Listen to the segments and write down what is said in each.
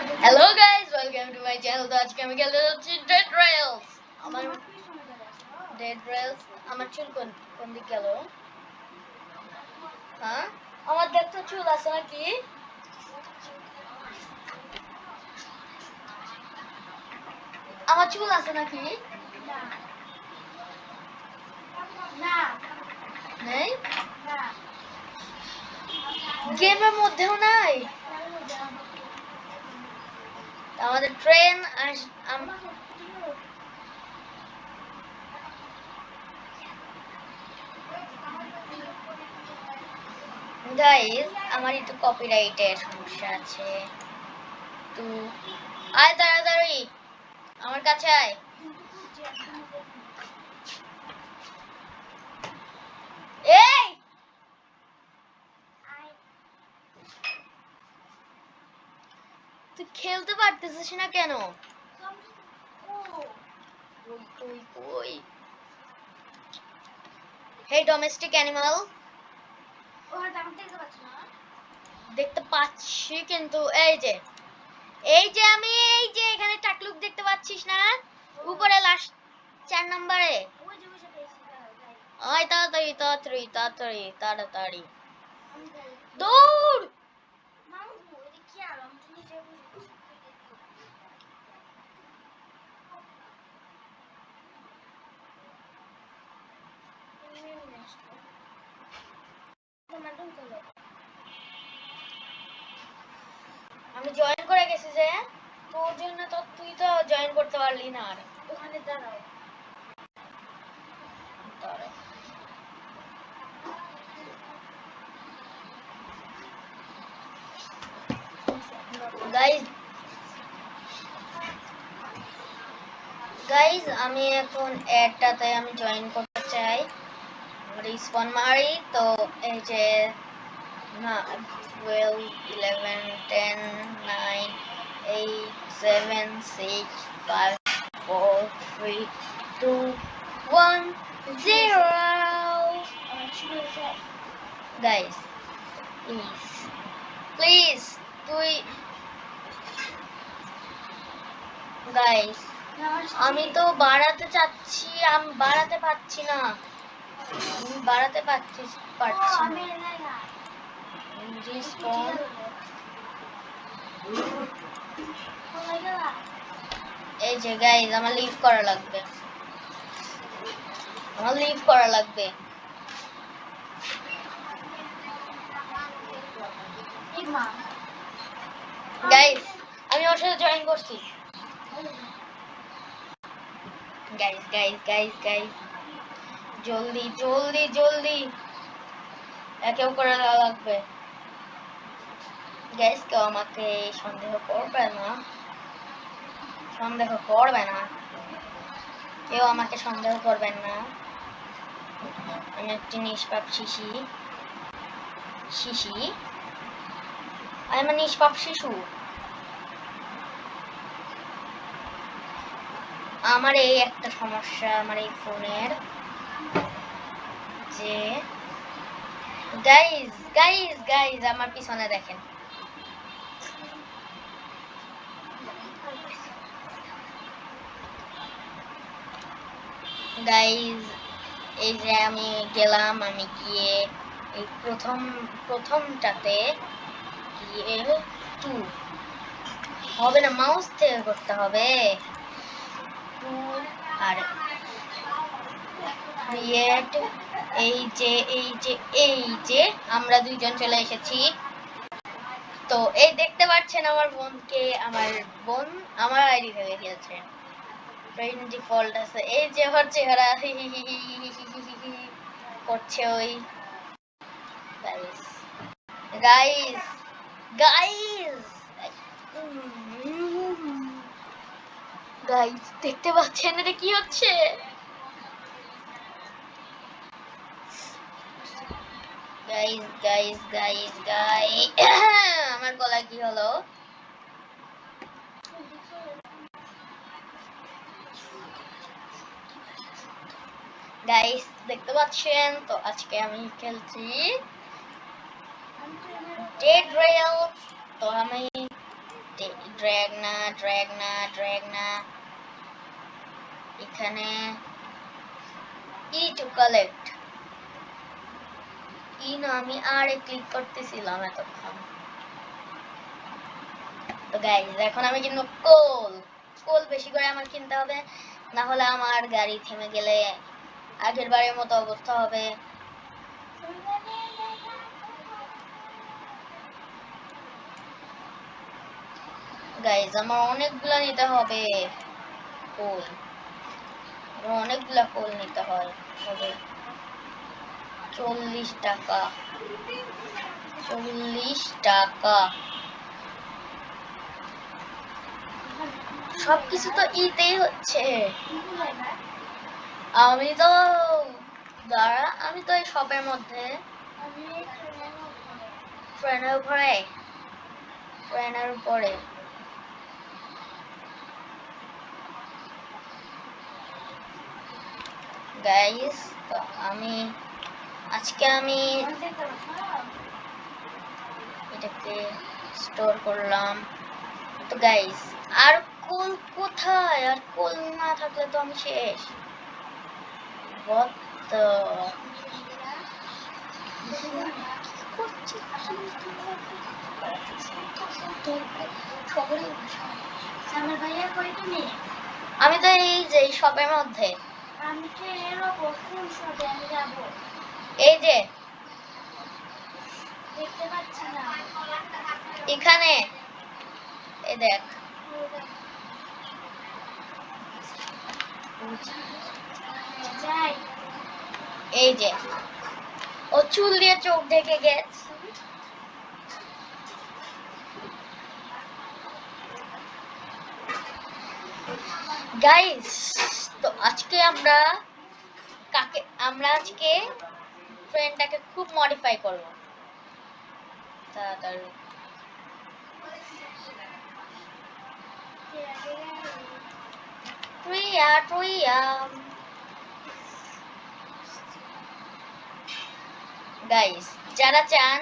Hello guys, welcome to my channel. তো আজকে আমি খেলতে যাচ্ছি Dead Rails। আমার Dead Rails আমার চুল কোন দিক গেল? হ্যাঁ? আমার দেখতে চুল আছে নাকি? আমার চুল আছে নাকি? না। না। নেই? না। গেমের মধ্যেও নাই। আমাদের ট্রেন গাইস আমার একটু কপিরাইটের সমস্যা আছে। তো আয় তাড়াতাড়ি আমার কাছে আয়। এই তুই খেলতে পারতেছিস না কেন? কই হে ডোমেস্টিক অ্যানিমাল। দেখতে পাচ্ছি কিন্তু এই যে আমি এই যে এখানে টাকলুক দেখতে পাচ্ছিস না উপরে লাস্ট 4 নম্বরে। ওই তাড়াতাড়ি দৌড়। আমি জয়েন করে গেছি যে তোর জন্য, তো তুই তো জয়েন করতে পারলি না। আর ওখানে দাঁড়াও গাইজ আমি এখন এডটাতে আমি জয়েন করতে চাই। রিসপন মারি তো এই যে না 12 11 10 9 8 7 6 5 4 3 2 1 0 গাইজ প্লিজ তুই গাইজ আমি তো বাড়াতে চাচ্ছি, আমি বাড়াতে পারছি না। এই যে গাইজ আমার লিভ করা লাগবে, গাইজ আমি ওর সাথে জয়েন করছি। গাইজ জলদি কেউ করে দেওয়া লাগবে। গাইজ কেউ আমাকে সন্দেহ করবে না, কেউ আমাকে সন্দেহ করবেন না। আমি একটি নিষ্পাপ শিশু। আমার এই একটা সমস্যা আমার এই ফোনের, যে গাইজ আমার পিছনে দেখেন। গাইজ এই যে আমি গেলাম, আমি গিয়ে এই প্রথমটাতে গিয়ে হবে না, মাউস থেকে করতে হবে। আর ক্রিয়েট এই যে আমরা দুইজন চলে এসেছি। তো এই দেখতে পাচ্ছেন আমার বোন আমার আইডি থেকে খেলছে। ফ্রেন্ড ডিফল্ট আছে, এই যে ওর চেহারা করছে ওই। গাইস দেখতে পাচ্ছেন এটা কি হচ্ছে? গাইস আমার গলা কি হলো? গাইস দেখতে পাচ্ছেন তো আজকে আমি খেলছি Dead Rails। তো আমি ড্র্যাগ না এখানে ই টু কালেক্ট ই না আমি আর ক্লিক করতেছিলাম এতক্ষণ। তো গাইস এখন আমি কিনবো কোল বেশি করে আমার কিনতে হবে, না হলে আমার গাড়ি থেমে গেলে আগের বারের মতো অবস্থা হবে। গাইস আমার অনেকগুলা নিতে হবে কোল, অনেকগুলা কোল নিতে হবে। 40 টাকা সবকিছু তো ইতেই হচ্ছে। আমি তো এই শপের মধ্যে ট্রেনের উপরে গাইস। তো আজকে আমি এটাকে স্টোর করলাম। তো গাইস আর কোল কোথায়? আর কোল না থাকলে তো আমি শেষ। আমি তো এই যে শপের মধ্যে, এই যে দেখতে পাচ্ছি না এখানে, এই দেখ এই যে ও চুল দিয়ে চোখ ঢেকে গেছে। গাইস তো আজকে আমরা আজকে ট্রেনটাকে খুব মডিফাই করব। তাড়াতাড়ি গাইস যারা চান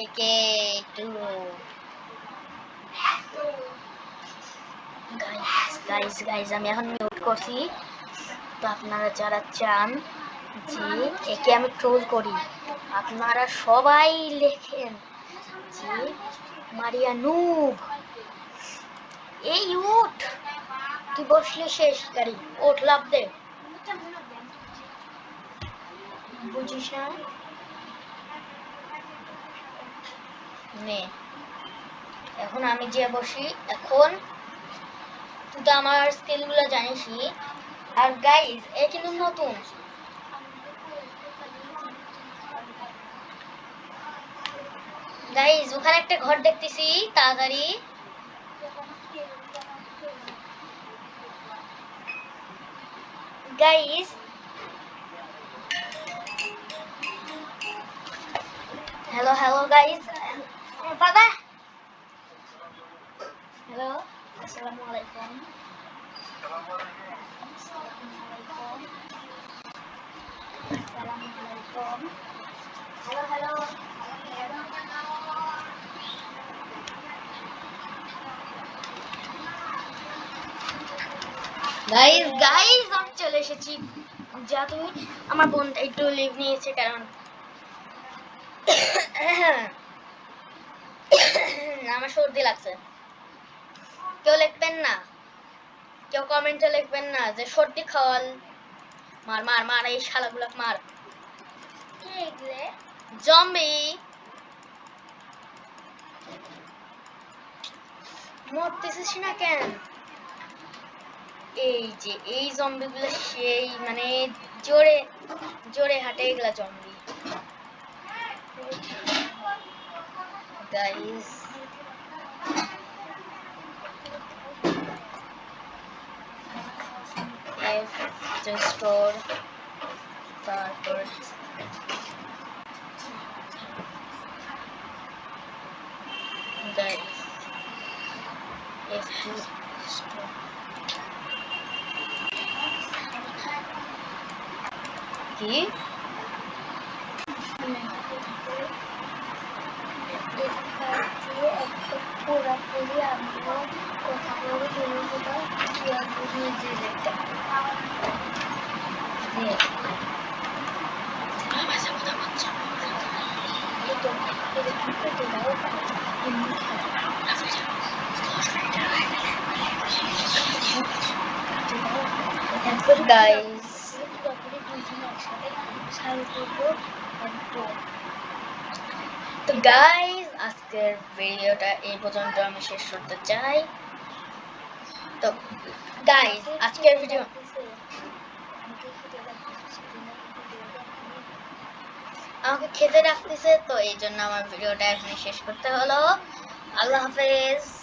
একে একটু গাইস আমি এখন মিউট করছি। তো আপনারা যারা চান যে একে আমি ট্রোল করি, আপনারা সবাই লেখেন যে মারিয়া নুব, এই উঠ তুই বসলে শেষ গাড়ি, ওঠ লাভ দে। বুঝিস না নে, এখন আমি যে বসি, এখন তুই তো আমার স্কিলগুলো জানিসই। আর গাইস এ কিন্তু নতুন, গাইস ওখানে একটা ঘর দেখতেছি, তাড়াতাড়ি গাইস। হ্যালো গাইস, বাবা হ্যালো, আসসালামু আলাইকুম। হ্যালো গাইস আমি চলে এসেছি। যা তুমি, আমার বোনটা একটু লিভ নিয়েছে কারণ আমার সর্দি লাগছে। কেউ লিখবেন না, কেউ কমেন্টে লিখবেন না যে সর্দি খাওয়াল, মার মার মার এই শালাগুলা মার। জম্বি মরতেছিস না কেন? এই যে এই জম্বিগুলো সেই মানে জোরে জোরে হাঁটে এগুলা zombie. Guys F to store, তারপর guys F to store কি গাইস তো গাইস আজকের ভিডিওটা এই পর্যন্ত আমি শেষ করতে চাই। তো গাইস আজকের ভিডিও আমাকে খেতে রাখতেছে, তো এই জন্য আমার ভিডিওটা এখানে শেষ করতে হলো। আল্লাহ হাফেজ।